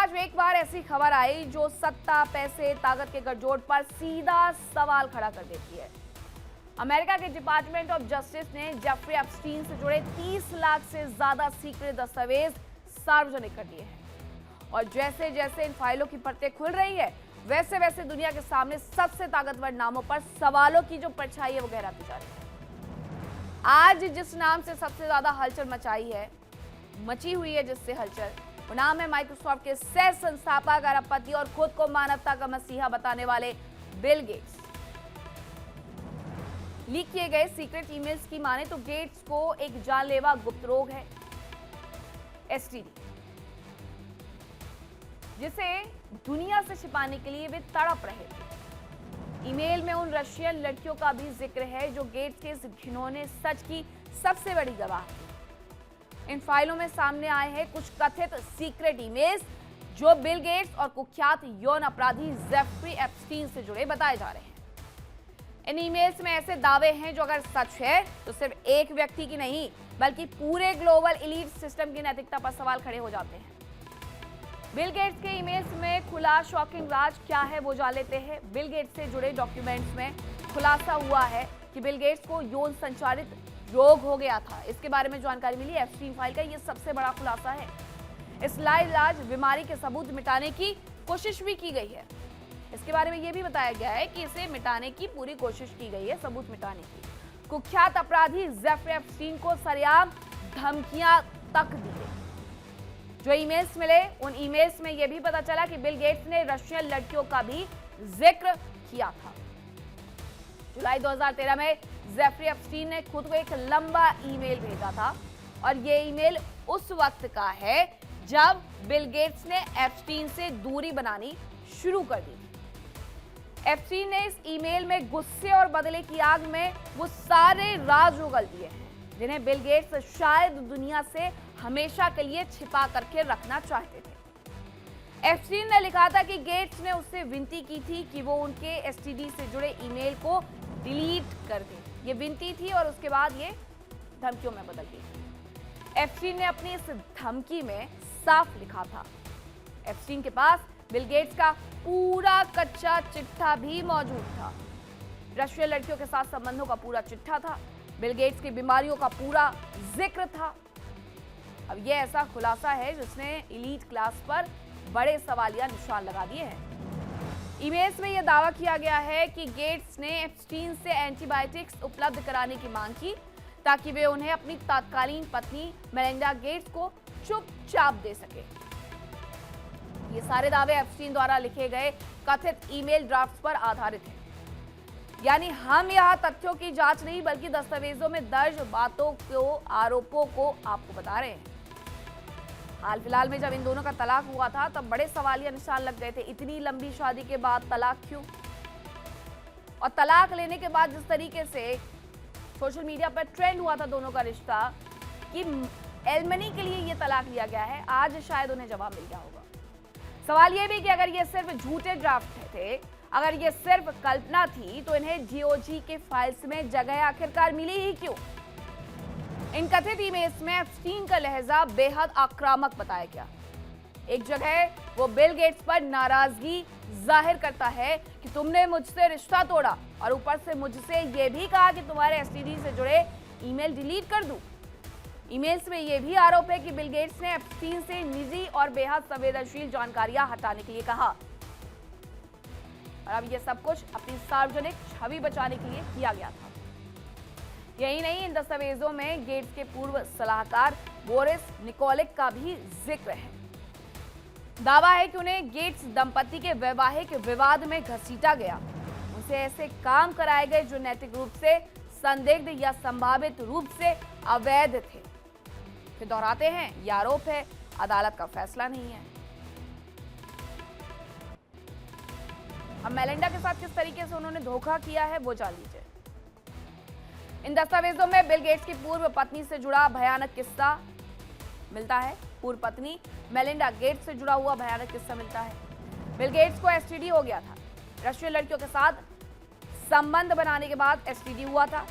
आज एक बार ऐसी खबर आई जो सत्ता, पैसे, ताकत के गठजोड़ पर सीधा सवाल खड़ा कर देती है। अमेरिका के डिपार्टमेंट ऑफ जस्टिस ने जेफरी एप्स्टीन से जुड़े 30 लाख से ज्यादा सीक्रेट दस्तावेज सार्वजनिक कर दिए हैं। और जैसे जैसे इन फाइलों की परतें खुल रही है, वैसे वैसे दुनिया के सामने सबसे ताकतवर नामों पर सवालों की जो परछाई है वो गहराती जा रही है। आज जिस नाम से सबसे ज्यादा हलचल मची हुई है, जिससे हलचल, वो नाम है माइक्रोसॉफ्ट के सह संस्थापक, अरबपति और खुद को मानवता का मसीहा बताने वाले बिल गेट्स। लीक किए गए सीक्रेट ईमेल्स की माने तो गेट्स को एक जानलेवा गुप्त रोग है, एसटीडी, जिसे दुनिया से छिपाने के लिए वे तड़प रहे थे। ईमेल में उन रशियन लड़कियों का भी जिक्र है जो गेट्स के इस घिनौने सच की सबसे बड़ी गवाह थी। इन फाइलों में सामने आए हैं कुछ कथित सीक्रेट ईमेल्स जो बिल गेट्स और कुख्यात यौन अपराधी जेफरी एप्स्टीन से जुड़े बताए जा रहे हैं। इन ईमेल्स में ऐसे दावे हैं जो अगर सच है तो सिर्फ एक व्यक्ति की नहीं बल्कि पूरे ग्लोबल एलीट सिस्टम की नैतिकता पर सवाल खड़े हो जाते हैं। बिल गेट्स के ईमेल्स में खुला शॉकिंग राज क्या है वो जान लेते हैं। बिल गेट्स से जुड़े डॉक्यूमेंट्स में खुलासा हुआ है कि बिल गेट्स को यौन संचारित रोग हो गया था। इसके बारे में जानकारी मिली एप्स्टीन फाइल का ये सबसे बड़ा खुलासा है। इस लाइलाज बीमारी के सबूत मिटाने की कोशिश भी की गई है। इसके बारे में यह भी बताया गया है कि इसे मिटाने की पूरी कोशिश की गई है, सबूत मिटाने की। कुख्यात अपराधी जेफरी एप्स्टीन को सरेआम धमकियां तक दी गई। जो ईमेल्स मिले, उन ईमेल्स में यह भी पता चला कि बिल गेट्स ने रशियन लड़कियों का भी जिक्र किया था। जुलाई 2013 में जेफरी एप्स्टीन ने खुद को एक लंबा ईमेल भेजा था और ये ईमेल उस वक्त का है जब बिल गेट्स ने एप्स्टीन से दूरी बनानी शुरू कर दी। एप्स्टीन ने इस ईमेल में गुस्से और बदले की आग में वो सारे राज उगल दिए हैं जिन्हें बिल गेट्स शायद दुनिया से हमेशा के लिए छिपा करके रखना चाहते थे। एप्स्टीन ने लिखा था कि गेट्स ने उससे विनती की थी कि वो उनके एसटीडी से जुड़े ईमेल को डिलीट कर दे। ये विनती थी और उसके बाद ये धमकियों में बदल गई। एप्स्टीन ने अपनी इस धमकी में साफ लिखा था। एप्स्टीन के पास बिल गेट्स का पूरा कच्चा चिट्ठा भी मौजूद था। रशियन लड़कियों के साथ संबंधों का पूरा चिट्ठा था। बिल गेट्स की बीमारियों का पूरा जिक्र था। अब यह ऐसा खुलासा है जिसने एलीट क्लास पर बड़े सवालिया निशान लगा दिए हैं। ईमेल्स में यह दावा किया गया है कि गेट्स ने एप्स्टीन से एंटीबायोटिक्स उपलब्ध कराने की मांग की ताकि वे उन्हें अपनी तत्कालीन पत्नी मेलिंडा गेट्स को चुपचाप दे सके। ये सारे दावे एप्स्टीन द्वारा लिखे गए कथित ईमेल ड्राफ्ट्स पर आधारित हैं। यानी हम यहाँ तथ्यों की जांच नहीं बल्कि दस्तावेजों में दर्ज बातों को, आरोपों को आपको बता रहे हैं। हाल फिलहाल में जब इन दोनों का तलाक हुआ था तब बड़े सवालिया निशान लग गए थे। इतनी लंबी शादी के बाद तलाक क्यों? और तलाक लेने के बाद जिस तरीके से सोशल मीडिया पर ट्रेंड हुआ था दोनों का रिश्ता कि एलमनी के लिए ये तलाक लिया गया है, आज शायद उन्हें जवाब मिल गया होगा। सवाल ये भी कि अगर ये सिर्फ झूठे ड्राफ्ट थे, अगर ये सिर्फ कल्पना थी तो इन्हें जीओजी के फाइल्स में जगह आखिरकार मिली ही क्यों? इन कथित ईमेल्स में एप्स्टीन का लहजा बेहद आक्रामक बताया गया। एक जगह वो बिल गेट्स पर नाराजगी जाहिर करता है कि तुमने मुझसे रिश्ता तोड़ा और ऊपर से मुझसे ये भी कहा कि तुम्हारे एसटीडी से जुड़े ईमेल डिलीट कर दूं। ईमेल्स में यह भी आरोप है कि बिल गेट्स ने एप्स्टीन से निजी और बेहद संवेदनशील जानकारियां हटाने के लिए कहा और अब यह सब कुछ अपनी सार्वजनिक छवि बचाने के लिए किया गया था। यही नहीं, इन दस्तावेजों में गेट्स के पूर्व सलाहकार बोरिस निकोलिक का भी जिक्र है। दावा है कि उन्हें गेट्स दंपति के वैवाहिक विवाद में घसीटा गया, उनसे ऐसे काम कराए गए जो नैतिक रूप से संदिग्ध या संभावित रूप से अवैध थे। फिर दोहराते हैं, यह आरोप है, अदालत का फैसला नहीं है। अब मेलिंडा के साथ किस तरीके से उन्होंने धोखा किया है वो जान लीजिए। इन दस्तावेजों में बिल गेट्स की पूर्व पत्नी से जुड़ा भयानक किस्सा मिलता है। पूर्व पत्नी मेलिंडा गेट्स से जुड़ा हुआ भयानक किस्सा मिलता है। बिल गेट्स को एसटीडी हो गया था। रशियन लड़कियों के साथ संबंध बनाने के बाद एसटीडी हुआ था।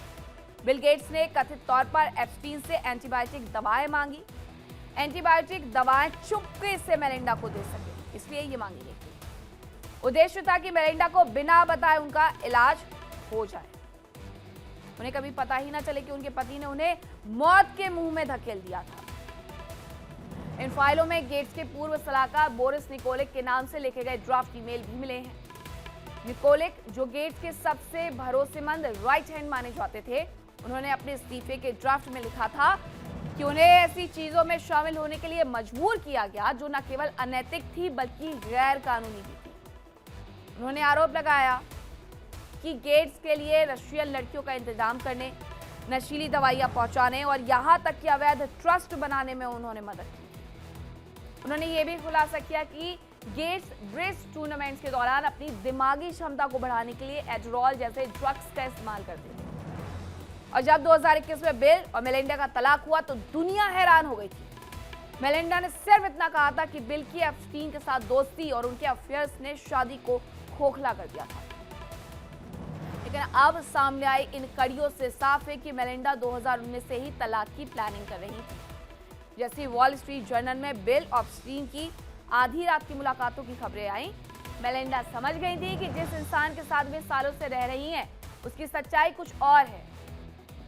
बिल गेट्स ने कथित तौर पर एप्स्टीन से एंटीबायोटिक दवाएं मांगी। एंटीबायोटिक दवाएं चुपके से मेलिंडा को दे सके। इसलिए ये मांगी गई थी। उद्देश्य था कि मेलिंडा को बिना बताए उनका इलाज हो जाए, उन्हें कभी पता ही ना चले कि उनके पति ने उन्हें मौत के मुंह में धकेल दिया था। इन फाइलों में गेट्स के पूर्व सलाहकार बोरिस निकोलिक के नाम से लिखे गए ड्राफ्ट ईमेल भी मिले हैं। निकोलिक, जो गेट्स के सबसे भरोसेमंद राइट हैंड माने जाते थे, उन्होंने अपने इस्तीफे के ड्राफ्ट में लिखा था कि उन्हें ऐसी चीजों में शामिल होने के लिए मजबूर किया गया जो न केवल अनैतिक थी बल्कि गैर कानूनी भी थी। उन्होंने आरोप लगाया कि गेट्स के लिए रशियन लड़कियों का इंतजाम करने, नशीली दवाइयां पहुंचाने और यहां तक कि अवैध ट्रस्ट बनाने में उन्होंने मदद की। उन्होंने ये भी खुलासा किया कि गेट्स ब्रिज टूर्नामेंट्स के दौरान अपनी दिमागी क्षमता को बढ़ाने के लिए एडरॉल जैसे ड्रग्स का इस्तेमाल करते थे। और जब 2021 में बिल और मेलिंडा का तलाक हुआ तो दुनिया हैरान हो गई थी। मेलिंडा ने सिर्फ इतना कहा था कि बिल की एप्स्टीन के साथ दोस्ती और उनके अफेयर्स ने शादी को खोखला कर दिया था। लेकिन अब सामने आई इन कड़ियों से साफ है कि मेलिंडा 2019 से ही तलाक की प्लानिंग कर रही थी। जैसे वॉल स्ट्रीट जर्नल में बिल और एप्स्टीन की आधी रात की मुलाकातों की खबरें आई, मेलिंडा समझ गई थी कि जिस इंसान के साथ वे सालों से रह रही हैं, उसकी सच्चाई कुछ और है।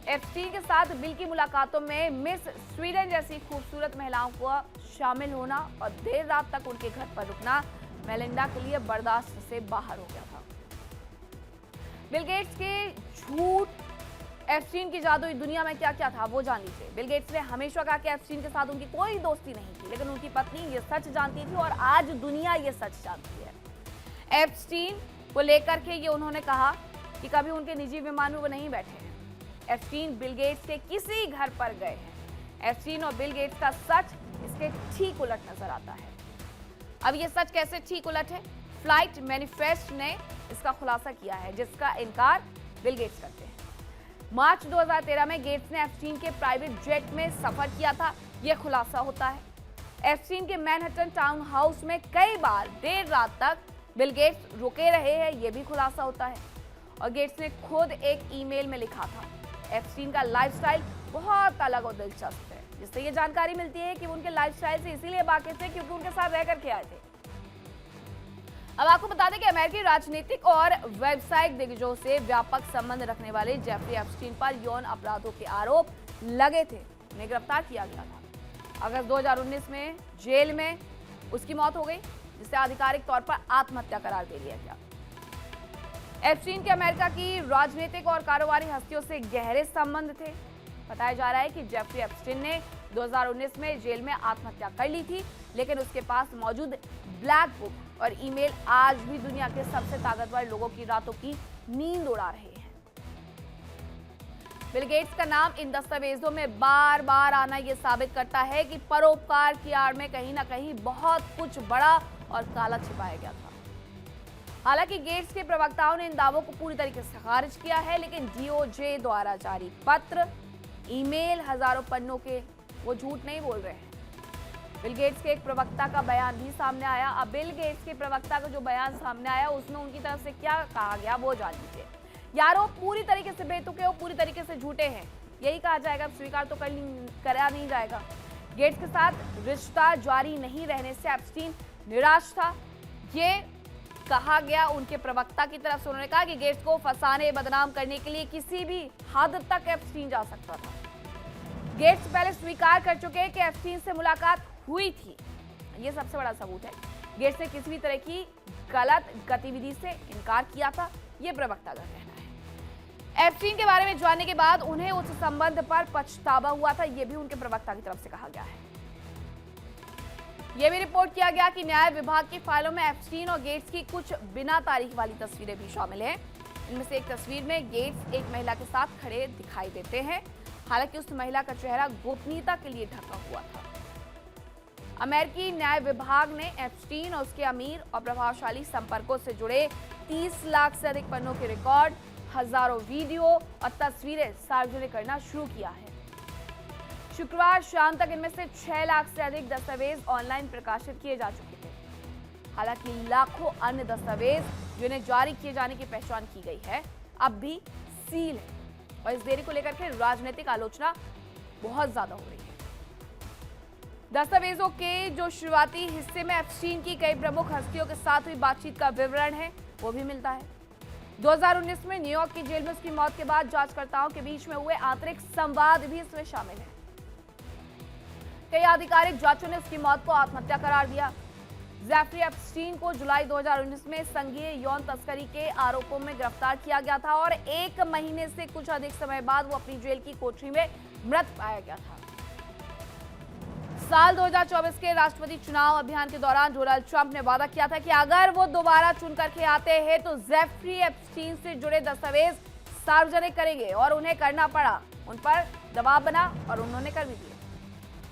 एप्स्टीन के साथ बिल की मुलाकातों में मिस स्वीडन जैसी खूबसूरत महिलाओं को शामिल होना और देर रात तक उनके घर पर रुकना मेलिंडा के लिए बर्दाश्त से बाहर हो गया था। बिल गेट्स के झूठ, एप्स्टीन की जादुई दुनिया में क्या क्या था वो जान लीजिए। बिल गेट्स ने हमेशा कहा कि एप्स्टीन के साथ उनकी कोई दोस्ती नहीं थी, लेकिन उनकी पत्नी ये सच जानती थी और आज दुनिया ये सच जानती है। एप्स्टीन को लेकर के ये उन्होंने कहा कि कभी उनके निजी विमान में वो नहीं बैठे हैं। एप्स्टीन बिल गेट्स के किसी घर पर गए हैं। एप्स्टीन और बिल गेट्स का सच इसके ठीक उलट नजर आता है। अब ये सच कैसे ठीक उलट है? फ्लाइट मैनिफेस्ट ने इसका खुलासा किया है, जिसका इनकार बिल गेट्स करते हैं। मार्च 2013 में गेट्स ने एप्स्टीन के प्राइवेट जेट में सफर किया था, यह खुलासा होता है। एप्स्टीन के मैनहट्टन टाउन हाउस में कई बार देर रात तक बिल गेट्स रुके रहे हैं, यह भी खुलासा होता है। और गेट्स ने खुद एक ईमेल में लिखा था, एप्स्टीन का लाइफस्टाइल बहुत अलग और दिलचस्प है, जिससे ये जानकारी मिलती है कि वो उनके लाइफस्टाइल से इसीलिए वाकिफ थे क्योंकि उनके साथ रह करके आए थे। अब आपको बता दें कि अमेरिकी राजनीतिक और व्यावसायिक दिग्गजों से व्यापक संबंध रखने वाले जेफरी एप्स्टीन पर यौन अपराधों के आरोप लगे थे। उन्हें गिरफ्तार किया गया था। अगस्त 2019 में जेल में उसकी मौत हो गई, जिसे आधिकारिक तौर पर आत्महत्या करार दे दिया गया। एप्स्टीन के अमेरिका की राजनीतिक और कारोबारी हस्तियों से गहरे संबंध थे। बताया जा रहा है कि जेफरी एप्स्टीन ने 2019 में जेल में आत्महत्या कर ली थी, लेकिन उसके पास मौजूद ब्लैक बुक और ईमेल आज भी दुनिया के सबसे ताकतवर लोगों की रातों की नींद उड़ा रहे हैं। बिल गेट्स का नाम इन दस्तावेजों में बार बार आना यह साबित करता है कि परोपकार की आड़ में कहीं ना कहीं बहुत कुछ बड़ा और काला छिपाया गया था। हालांकि गेट्स के प्रवक्ताओं ने इन दावों को पूरी तरीके से खारिज किया है, लेकिन डीओजे द्वारा जारी पत्र, ईमेल, हजारों पन्नों के वो झूठ नहीं बोल रहे हैं। बिल गेट्स के एक प्रवक्ता का बयान भी सामने आया। अब बिल गेट्स के प्रवक्ता का जो बयान सामने आया उसमें उनकी तरफ से क्या कहा गया वो जान लीजिए। यारों, पूरी तरीके से बेतुके हो, पूरी तरीके से झूठे हैं, यही कहा जाएगा। स्वीकार तो करा नहीं जाएगा। गेट्स के साथ रिश्ता जारी नहीं रहने से एप्स्टीन निराश था, ये कहा गया उनके प्रवक्ता की तरफ से। उन्होंने कहा कि गेट्स को फंसाने, बदनाम करने के लिए किसी भी हद तक एप्स्टीन जा सकता था। गेट्स पहले स्वीकार कर चुके हैं कि एप्स्टीन से मुलाकात हुई थी, यह सबसे बड़ा सबूत है। गेट्स ने किसी भी तरह की गलत गतिविधि से इनकार किया था, यह प्रवक्ता का कहना है। एप्स्टीन के बारे में जानने के बाद उन्हें उस संबंध पर पछतावा हुआ था, यह भी उनके प्रवक्ता की तरफ से कहा गया है। यह भी रिपोर्ट किया गया कि न्याय विभाग की फाइलों में एप्स्टीन और गेट्स की कुछ बिना तारीख वाली तस्वीरें भी शामिल हैं। इनमें से एक तस्वीर में गेट्स एक महिला के साथ खड़े दिखाई देते हैं, हालांकि उस महिला का चेहरा गोपनीयता के लिए ढका हुआ था। अमेरिकी न्याय विभाग ने एप्स्टीन और उसके अमीर और प्रभावशाली संपर्कों से जुड़े 30 लाख से अधिक पन्नों के रिकॉर्ड, हजारों वीडियो और तस्वीरें सार्वजनिक करना शुरू किया है। शुक्रवार शाम तक इनमें से 6 लाख से अधिक दस्तावेज ऑनलाइन प्रकाशित किए जा चुके थे। हालांकि लाखों अन्य दस्तावेज जिन्हें जारी किए जाने की पहचान की गई है, अब भी सील है और इस देरी को लेकर के राजनीतिक आलोचना बहुत ज्यादा हो रही है। दस्तावेजों के जो शुरुआती हिस्से में एप्स्टीन की कई प्रमुख हस्तियों के साथ हुई बातचीत का विवरण है वो भी मिलता है। 2019 में न्यूयॉर्क की जेल में उसकी मौत के बाद जांचकर्ताओं के बीच में हुए आंतरिक संवाद भी इसमें शामिल है। कई आधिकारिक जांचों ने उसकी मौत को आत्महत्या करार दिया। जेफरी एप्स्टीन को जुलाई 2019 में संघीय यौन तस्करी के आरोपों में गिरफ्तार किया गया था और 1 महीने से कुछ अधिक समय बाद वो अपनी जेल की कोठरी में मृत पाया गया था। साल 2024 के राष्ट्रपति चुनाव अभियान के दौरान डोनाल्ड ट्रंप ने वादा किया था कि अगर वो दोबारा चुन करके आते हैं तो जेफरी एप्स्टीन से जुड़े दस्तावेज सार्वजनिक करेंगे और उन्हें करना पड़ा। उन पर दबाव बना और उन्होंने कर भी दिया।